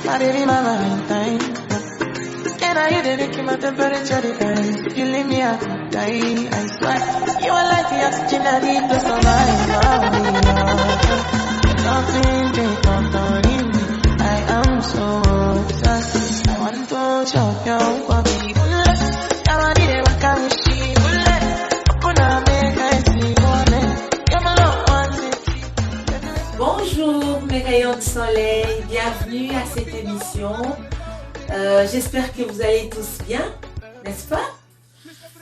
My baby, my Valentine. And I you the make my temperature rise. If you leave me, I could die. I swear, you are like the oxygen I need to survive. Nothing they don't me. I am so obsessed. I want to chop your body. I need a wakamishi. Bonjour mes rayons de soleil, bienvenue à cette émission. J'espère que vous allez tous bien, n'est-ce pas?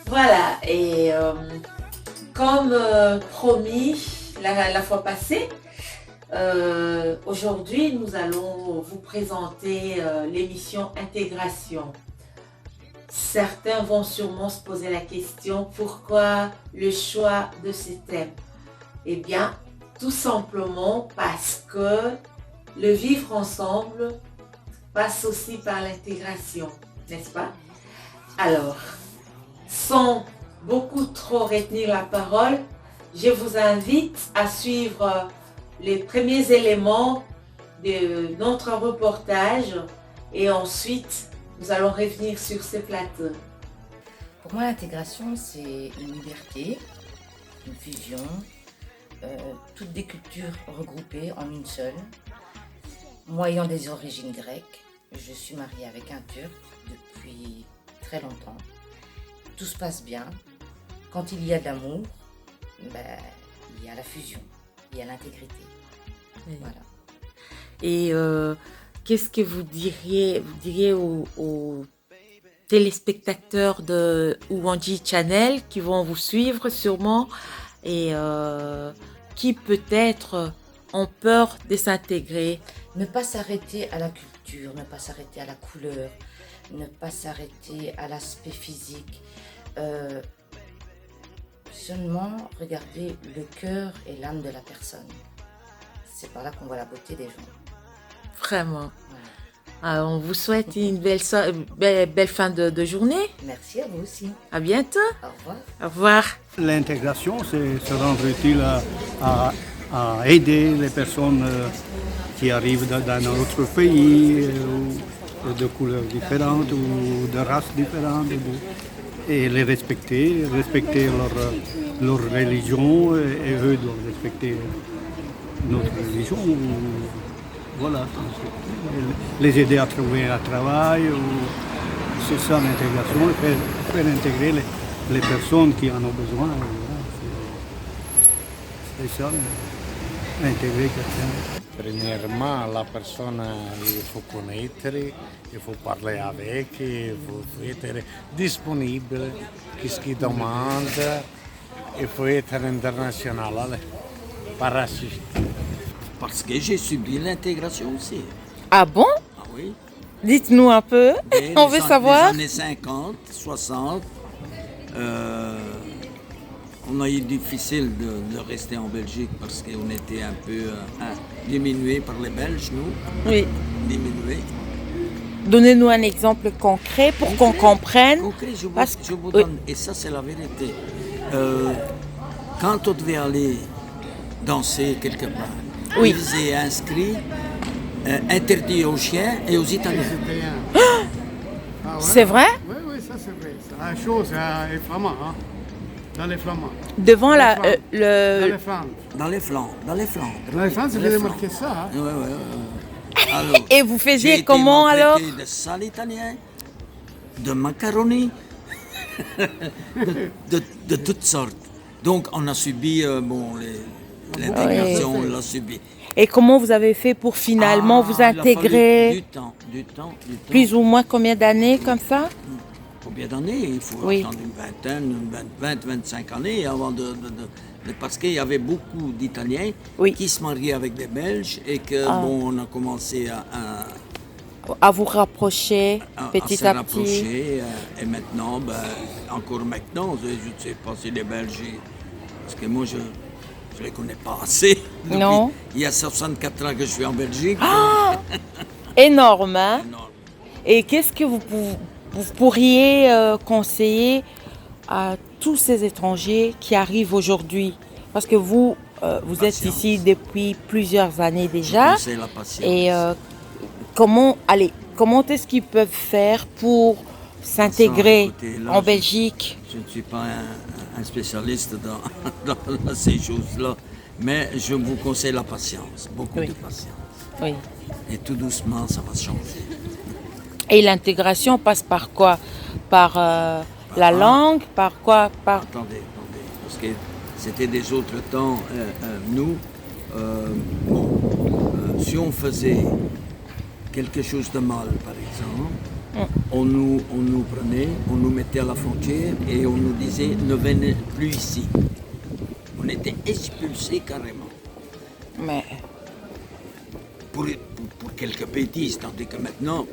Voilà, et comme promis la fois passée, aujourd'hui nous allons vous présenter l'émission Intégration. Certains vont sûrement se poser la question, pourquoi le choix de ce thème? Eh bien, tout simplement parce que le vivre ensemble passe aussi par l'intégration, n'est-ce pas? Alors, sans beaucoup trop retenir la parole, je vous invite à suivre les premiers éléments de notre reportage et ensuite, nous allons revenir sur ce plateau. Pour moi, l'intégration, c'est une liberté, une fusion, toutes des cultures regroupées en une seule. Moi, ayant des origines grecques, je suis mariée avec un Turc depuis très longtemps. Tout se passe bien. Quand il y a de l'amour, il y a la fusion, il y a l'intégrité. Oui. Voilà. Et qu'est-ce que vous diriez aux téléspectateurs de Ouandji Channel qui vont vous suivre sûrement et qui peut-être ont peur de s'intégrer? Ne pas s'arrêter à la culture, ne pas s'arrêter à la couleur, ne pas s'arrêter à l'aspect physique. Seulement regarder le cœur et l'âme de la personne. C'est par là qu'on voit la beauté des gens. Vraiment. Voilà. Alors, on vous souhaite une belle fin de journée. Merci à vous aussi. À bientôt. Au revoir. Au revoir. L'intégration, c'est se rendre utile à aider les personnes qui arrivent dans notre pays, de couleurs différentes ou de races différentes, et les respecter leur religion, et eux doivent respecter notre religion. Voilà, les aider à trouver un travail, c'est ça l'intégration, faire intégrer les personnes qui en ont besoin. C'est ça, intégrer quelqu'un. Premièrement, la personne, il faut connaître, il faut parler avec, il faut être disponible, qu'est-ce qu'il demande, il faut être international, pas raciste. Parce que j'ai subi l'intégration aussi. Ah bon? Ah oui. Dites-nous un peu, on veut savoir. Les années 50, 60, on a eu difficile de rester en Belgique parce qu'on était un peu diminués par les Belges, nous. Oui. Diminués. Donnez-nous un exemple concret pour qu'on comprenne. Concret, je vous Oui. donne, et ça c'est la vérité. Quand on devait aller danser quelque part, Oui. ils faisaient inscrit, interdit aux chiens et aux Italiens. Ah ouais? C'est vrai? Oui, ça c'est vrai. C'est la chose, les Flamands, hein? Dans les Flamands. Devant Dans les le... Flandres. Dans les Flandres. Dans les Flandres, vous avez marqué ça, hein? Ouais. Alors, Et vous j'ai faisiez été comment alors? maltraité de sale italien, de macaroni, de toutes sortes. Donc on a subi, l'intégration, on l'a subi. Et comment vous avez fait pour finalement vous il a fallu intégrer? Du temps. Plus ou moins combien d'années comme ça? Combien d'années? Il faut Oui. attendre une vingtaine, 25 années avant parce qu'il y avait beaucoup d'Italiens Oui. qui se mariaient avec des Belges et que on a commencé À vous rapprocher à petit se à petit. rapprocher. Et maintenant, encore maintenant, je ne sais pas si les Belges, parce que moi je ne les connais pas assez. Non. Il y a 64 ans que je suis en Belgique. Énorme, hein? Non. Et qu'est-ce que vous pourriez conseiller à tous ces étrangers qui arrivent aujourd'hui? Parce que vous êtes Patience. ici depuis plusieurs années déjà. C'est la patience. Et comment est-ce qu'ils peuvent faire pour s'intégrer Écoutez, là, en Belgique? Je ne suis pas un spécialiste dans ces choses-là, mais je vous conseille la patience, beaucoup de patience. Oui. Et tout doucement, ça va changer. Et l'intégration passe par quoi? Par la langue? Par quoi? Attendez, parce que c'était des autres temps. Nous, si on faisait quelque chose de mal, par exemple, on nous prenait, on nous mettait à la frontière et on nous disait ne venez plus ici. On était expulsés carrément. Mais Pour quelques bêtises, tandis que maintenant,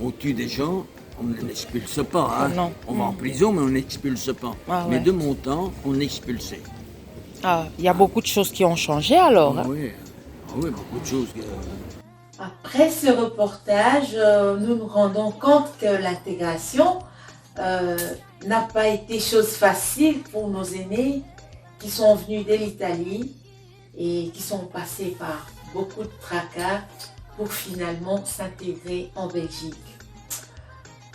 on tue des gens, on ne l'expulse pas. Hein. Non. On va en prison, mais on n'expulse pas. Ah, mais ouais. de mon temps, on expulsait. il y a beaucoup de choses qui ont changé alors. Hein? Oui, beaucoup de choses. Après ce reportage, nous nous rendons compte que l'intégration n'a pas été chose facile pour nos aînés qui sont venus de l'Italie et qui sont passés par beaucoup de tracas pour finalement s'intégrer en Belgique.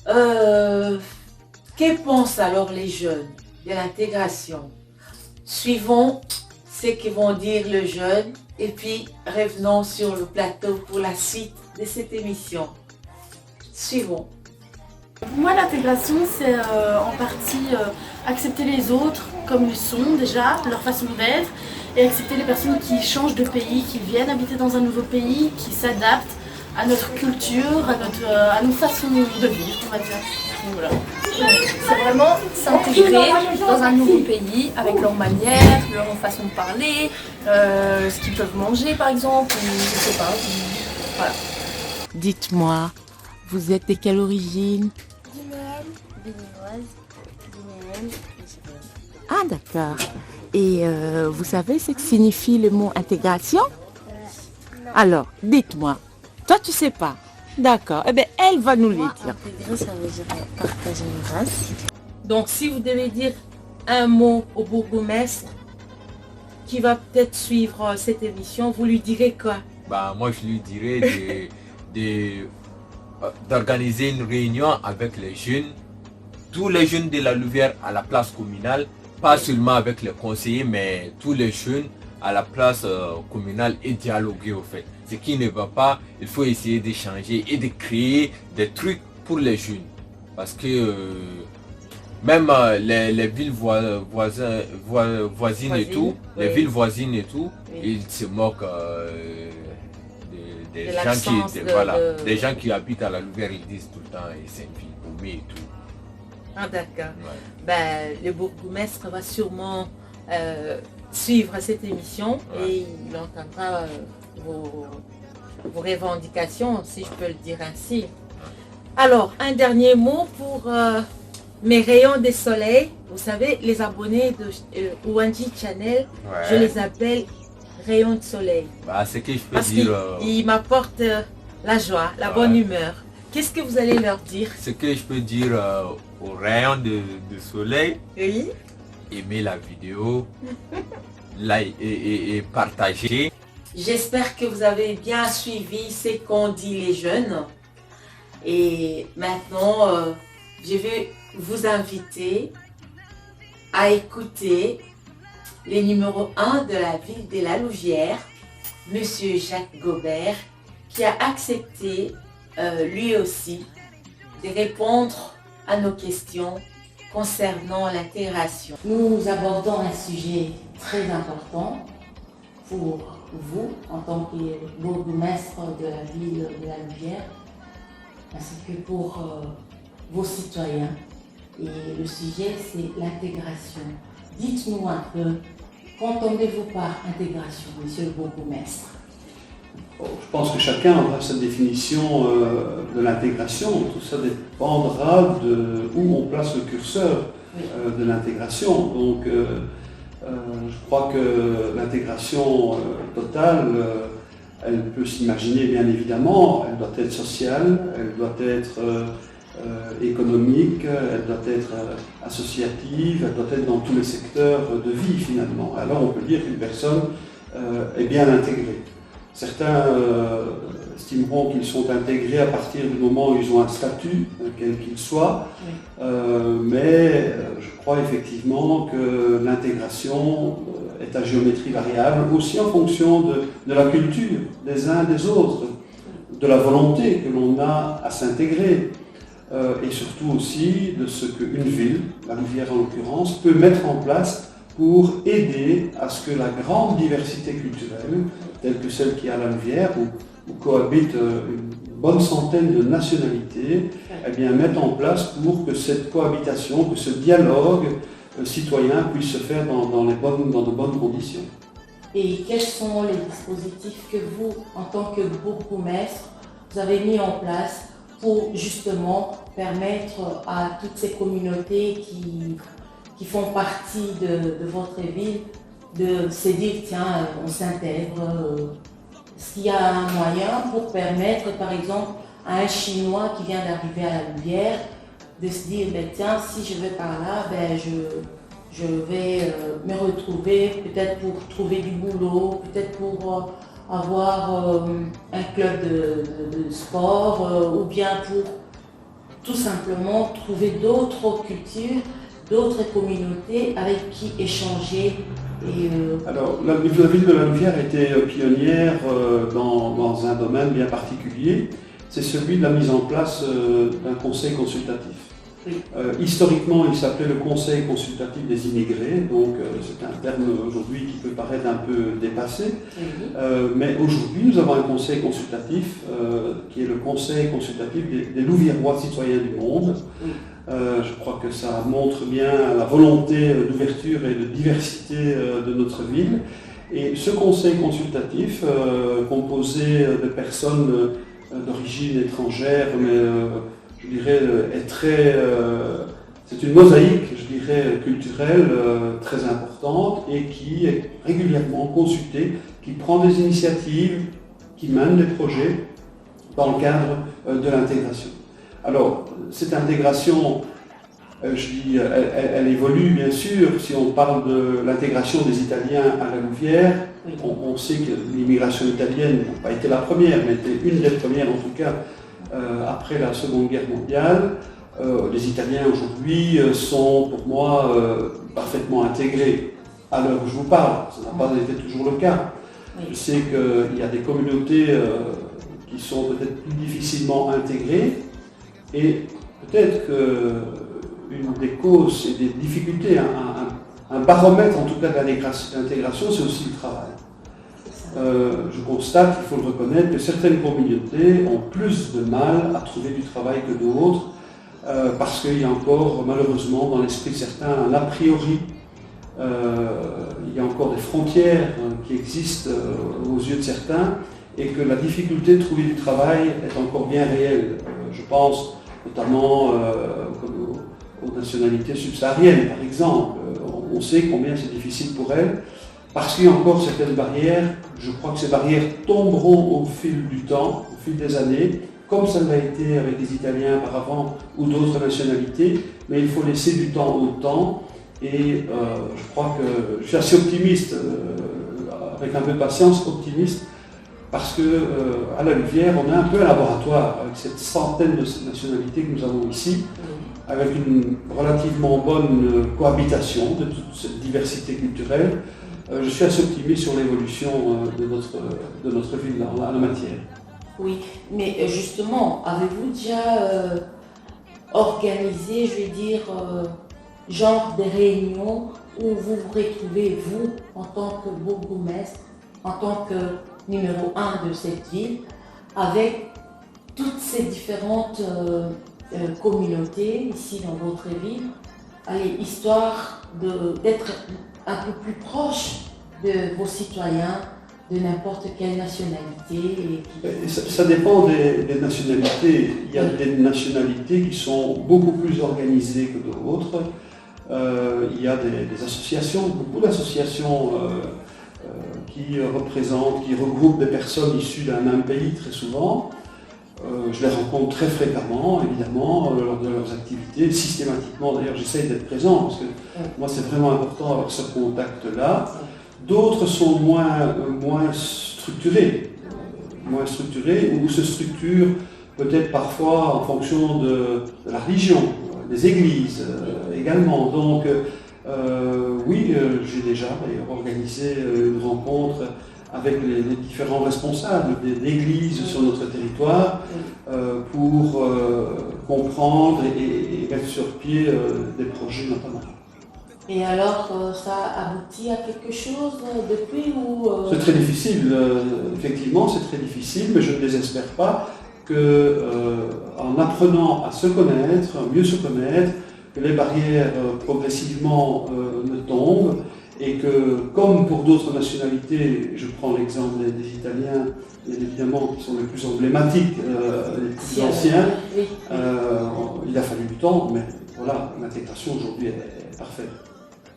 Que pensent alors les jeunes de l'intégration? Suivons ce que vont dire les jeunes et puis revenons sur le plateau pour la suite de cette émission. Suivons. Pour moi, l'intégration, c'est en partie accepter les autres comme ils sont déjà, leur façon d'être, et accepter les personnes qui changent de pays, qui viennent habiter dans un nouveau pays, qui s'adaptent à notre culture, à nos façons de vivre, on va dire. Voilà. C'est vraiment s'intégrer dans un nouveau pays avec leurs manières, leur façon de parler, ce qu'ils peuvent manger par exemple, ou je sais pas. Voilà. Dites-moi, vous êtes de quelle origine? Béninoise, Ah d'accord. Et vous savez ce que signifie le mot intégration? Alors, dites-moi. Toi tu sais pas? D'accord. Eh bien, elle va nous le dire. intégrer, ça veut dire partager une race. Donc si vous devez dire un mot au bourgmestre qui va peut-être suivre cette émission, vous lui direz quoi? Moi je lui dirais d'organiser une réunion avec les jeunes, tous les jeunes de la Louvière à la place communale, pas seulement avec les conseillers, mais tous les jeunes à la place communale et dialoguer au fait. Ce qui ne va pas, il faut essayer d'échanger et de créer des trucs pour les jeunes. Parce que même les villes voisines et tout, les villes voisines et tout, ils se moquent des gens qui habitent à la Louvière, ils disent tout le temps et c'est une ville paumée et tout. Ah d'accord. Le bourgmestre va sûrement suivre cette émission et il entendra vos revendications, si je peux le dire ainsi. Alors, un dernier mot pour mes rayons de soleil. Vous savez, les abonnés de Ouanji Channel, je les appelle rayons de soleil. Ce que je peux parce dire... qu'ils m'apportent la joie, la bonne humeur. Qu'est-ce que vous allez leur dire? Ce que je peux dire aux rayons de soleil, oui. Aimer la vidéo, et partager. J'espère que vous avez bien suivi ce qu'ont dit les jeunes. Et maintenant, je vais vous inviter à écouter le numéro 1 de la ville de la Louvière, Monsieur Jacques Gobert, qui a accepté lui aussi de répondre à nos questions concernant l'intégration. Nous abordons un sujet très important pour vous en tant que bourgmestre de la ville de la Louvière, ainsi que pour vos citoyens. Et le sujet, c'est l'intégration. Dites-nous un peu, qu'entendez-vous par intégration, monsieur le bourgmestre? Je pense que chacun aura sa définition de l'intégration. Tout ça dépendra de où on place le curseur de l'intégration. Donc, je crois que l'intégration totale, elle peut s'imaginer bien évidemment. Elle doit être sociale, elle doit être économique, elle doit être associative, elle doit être dans tous les secteurs de vie finalement. Alors on peut dire qu'une personne est bien intégrée. Certains estimeront qu'ils sont intégrés à partir du moment où ils ont un statut, quel qu'il soit. Mais je crois effectivement que l'intégration est à géométrie variable, aussi en fonction de la culture des uns des autres, de la volonté que l'on a à s'intégrer, et surtout aussi de ce qu'une ville, la Louvière en l'occurrence, peut mettre en place pour aider à ce que la grande diversité culturelle, telle que celle qui est à la Louvière, où cohabitent une bonne centaine de nationalités, eh bien, mette en place pour que cette cohabitation, que ce dialogue citoyen puisse se faire dans de bonnes conditions. Et quels sont les dispositifs que vous, en tant que bourgmestre, vous avez mis en place pour justement permettre à toutes ces communautés qui font partie de votre ville de se dire, tiens, on s'intègre. Est-ce qu'il y a un moyen pour permettre, par exemple, à un Chinois qui vient d'arriver à la Louvière de se dire, ben, tiens, si je vais par là, ben, je vais me retrouver peut-être pour trouver du boulot, peut-être pour avoir un club de sport, ou bien pour tout simplement trouver d'autres cultures, d'autres communautés avec qui échanger. Alors, la ville de la Louvière était pionnière dans un domaine bien particulier, c'est celui de la mise en place d'un conseil consultatif. Oui. Historiquement, il s'appelait le Conseil consultatif des immigrés, donc c'est un terme aujourd'hui qui peut paraître un peu dépassé, mais aujourd'hui nous avons un conseil consultatif qui est le Conseil consultatif des Louviérois citoyens du monde. Je crois que ça montre bien la volonté d'ouverture et de diversité de notre ville. Et ce conseil consultatif, composé de personnes d'origine étrangère, mais je dirais, c'est une mosaïque, je dirais, culturelle très importante et qui est régulièrement consultée, qui prend des initiatives, qui mène des projets dans le cadre de l'intégration. Alors, cette intégration, elle évolue bien sûr. Si on parle de l'intégration des Italiens à la Louvière, on sait que l'immigration italienne n'a pas été la première, mais était une des premières en tout cas, après la Seconde Guerre mondiale. Les Italiens aujourd'hui sont pour moi parfaitement intégrés à l'heure où je vous parle. Ça n'a pas été toujours le cas. Je sais qu'il y a des communautés qui sont peut-être plus difficilement intégrées et peut-être qu'une des causes et des difficultés, un baromètre en tout cas de l'intégration, c'est aussi le travail. Je constate, il faut le reconnaître, que certaines communautés ont plus de mal à trouver du travail que d'autres, parce qu'il y a encore, malheureusement, dans l'esprit de certains, un a priori. Il y a encore des frontières qui existent aux yeux de certains, et que la difficulté de trouver du travail est encore bien réelle. Je pense notamment aux nationalités subsahariennes, par exemple. On sait combien c'est difficile pour elles, parce qu'il y a encore certaines barrières. Je crois que ces barrières tomberont au fil du temps, au fil des années, comme ça l'a été avec les Italiens auparavant ou d'autres nationalités, mais il faut laisser du temps au temps, et je crois que je suis assez optimiste, avec un peu de patience, optimiste, parce qu'à la Louvière, on a un peu un laboratoire avec cette centaine de nationalités que nous avons ici, avec une relativement bonne cohabitation de toute cette diversité culturelle. Je suis assez optimiste sur l'évolution de notre ville en la matière. Oui, mais justement, avez-vous déjà organisé, je vais dire, genre des réunions où vous vous retrouvez, vous, en tant que bourgmestre, en tant que numéro 1 de cette ville, avec toutes ces différentes communautés ici dans votre ville, allez, histoire d'être un peu plus proche de vos citoyens, de n'importe quelle nationalité. Ça dépend des nationalités. Il y a des nationalités qui sont beaucoup plus organisées que d'autres. Il y a des associations, beaucoup d'associations qui regroupent des personnes issues d'un même pays très souvent. Je les rencontre très fréquemment, évidemment, lors de leurs activités. Systématiquement, d'ailleurs, j'essaye d'être présent, parce que moi, c'est vraiment important d'avoir ce contact-là. D'autres sont moins structurés. moins structuré, ou se structure peut-être parfois en fonction de la religion, des églises également. Donc oui, j'ai déjà organisé une rencontre avec les différents responsables d'églises sur notre territoire pour comprendre et mettre sur pied des projets notamment. Et alors, ça aboutit à quelque chose depuis ou C'est très difficile, effectivement, c'est très difficile, mais je ne désespère pas qu'en apprenant à se connaître, à mieux se connaître, que les barrières progressivement ne tombent et que, comme pour d'autres nationalités, je prends l'exemple des Italiens, bien évidemment, qui sont les plus emblématiques, les plus anciens, il a fallu du temps, mais voilà, l'intégration aujourd'hui est parfaite.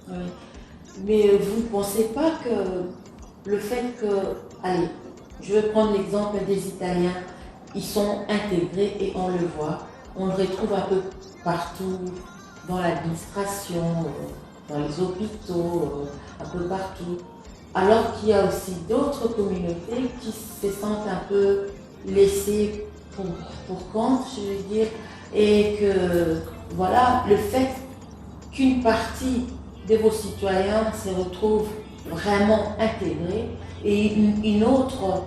Oui. Mais vous ne pensez pas que le fait que, allez, je vais prendre l'exemple des Italiens, ils sont intégrés et on le voit, on le retrouve un peu partout, dans l'administration, dans les hôpitaux, un peu partout. Alors qu'il y a aussi d'autres communautés qui se sentent un peu laissées pour compte, je veux dire, et que, voilà, le fait qu'une partie de vos citoyens se retrouvent vraiment intégrés et une autre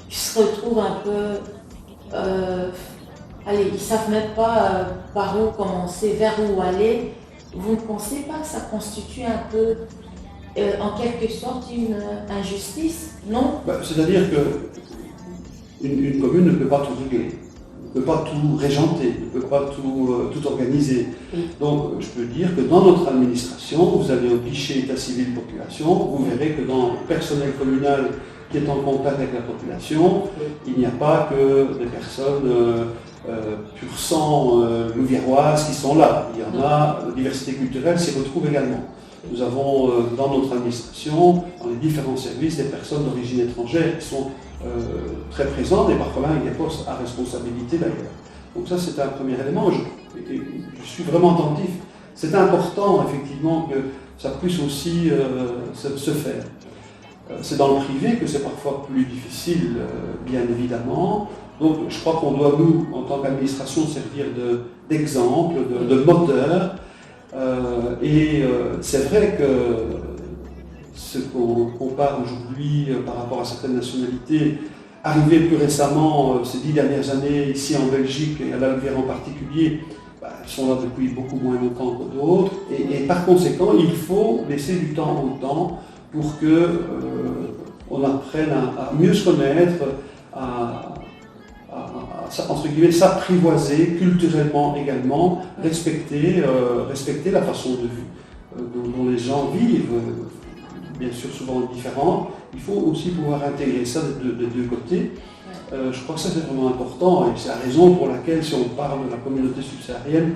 se retrouve un peu, allez, ils ne savent même pas par où commencer, vers où aller. Vous ne pensez pas que ça constitue un peu, en quelque sorte, une injustice, non? C'est-à-dire qu'une commune ne peut pas tout régler, ne peut pas tout régenter, ne peut pas tout organiser. Donc je peux dire que dans notre administration, vous avez un guichet état civil population, vous verrez que dans le personnel communal qui est en contact avec la population, il n'y a pas que des personnes pur sang louviéroises qui sont là. Il y en a, la diversité culturelle s'y retrouve également. Nous avons dans notre administration, dans les différents services, des personnes d'origine étrangère qui sont très présentes et parfois même avec des postes à responsabilité d'ailleurs. Donc ça c'est un premier élément. Je suis vraiment attentif. C'est important effectivement que ça puisse aussi se faire. C'est dans le privé que c'est parfois plus difficile, bien évidemment. Donc je crois qu'on doit, nous, en tant qu'administration, servir d'exemple, de moteur. Et c'est vrai que ce qu'on compare aujourd'hui par rapport à certaines nationalités, arrivées plus récemment, ces 10 dernières années, ici en Belgique et à la Louvière en particulier, elles sont là depuis beaucoup moins longtemps que d'autres. Et par conséquent, il faut laisser du temps au temps pour qu'on apprenne à mieux se connaître, entre guillemets, s'apprivoiser culturellement également, respecter la façon de vue dont les gens vivent, bien sûr souvent différentes. Il faut aussi pouvoir intégrer ça de deux côtés. Je crois que ça c'est vraiment important et c'est la raison pour laquelle, si on parle de la communauté subsaharienne,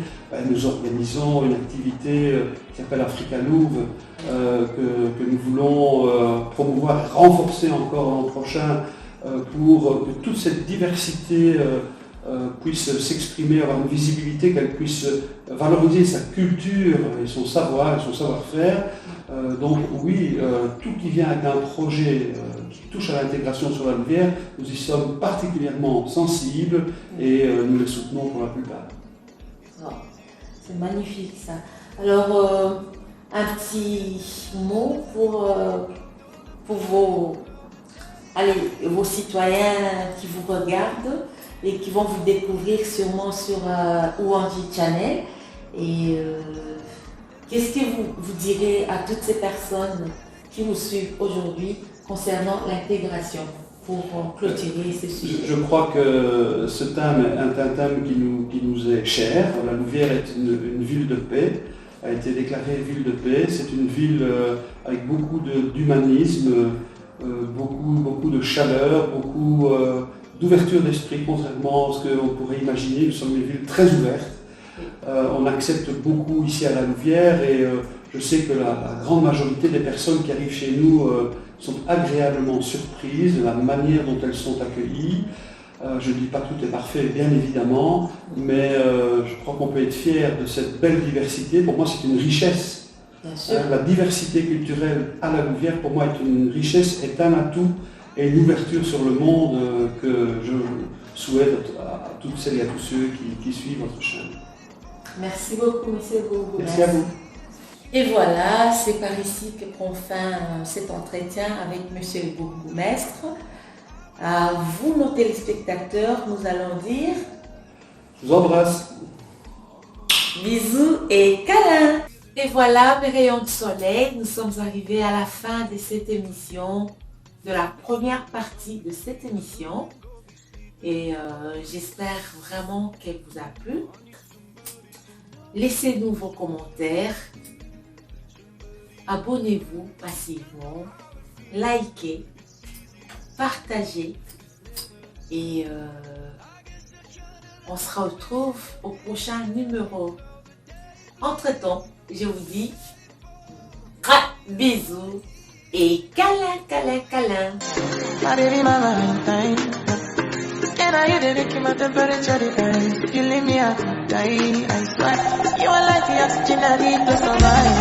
nous organisons une activité qui s'appelle Africa Louve, que nous voulons promouvoir et renforcer encore l'an prochain pour que toute cette diversité puisse s'exprimer, avoir une visibilité, qu'elle puisse valoriser sa culture et son savoir et son savoir-faire. Donc oui, tout qui vient avec un projet qui touche à l'intégration sur la Louvière, nous y sommes particulièrement sensibles et nous les soutenons pour la plupart. Oh, c'est magnifique ça. Alors, un petit mot pour vos citoyens qui vous regardent et qui vont vous découvrir sûrement sur Ouangi Channel. Et qu'est-ce que vous direz à toutes ces personnes qui vous suivent aujourd'hui concernant l'intégration pour clôturer ce sujet? Je crois que ce thème est un thème qui nous est cher. La Louvière est une ville de paix, a été déclarée ville de paix. C'est une ville avec beaucoup d'humanisme, beaucoup de chaleur, beaucoup d'ouverture d'esprit, contrairement à ce qu'on pourrait imaginer. Nous sommes une ville très ouverte. On accepte beaucoup ici à la Louvière et je sais que la grande majorité des personnes qui arrivent chez nous sont agréablement surprises de la manière dont elles sont accueillies. Je ne dis pas que tout est parfait, bien évidemment, mais je crois qu'on peut être fier de cette belle diversité. Pour moi, c'est une richesse. La diversité culturelle à la Louvière, pour moi, est une richesse, est un atout et l'ouverture sur le monde que je souhaite à toutes celles et à tous ceux qui suivent votre chaîne. Merci beaucoup, monsieur Bourgoumestre. Merci à vous. Et voilà, c'est par ici que prend fin cet entretien avec monsieur le bourgmestre. À vous, nos téléspectateurs, nous allons dire... Je vous embrasse. Bisous et câlins. Et voilà, mes rayons de soleil, nous sommes arrivés à la fin de cette émission, de la première partie de cette émission. Et j'espère vraiment qu'elle vous a plu. Laissez-nous vos commentaires. Abonnez-vous passivement. Likez. Partagez. Et on se retrouve au prochain numéro. Entre-temps, je vous dis bisous et câlin, câlin, câlin. My baby, my Valentine. And I hear they my temperature rise. You leave me, I could die. I swear, you are like the oxygen I need to survive.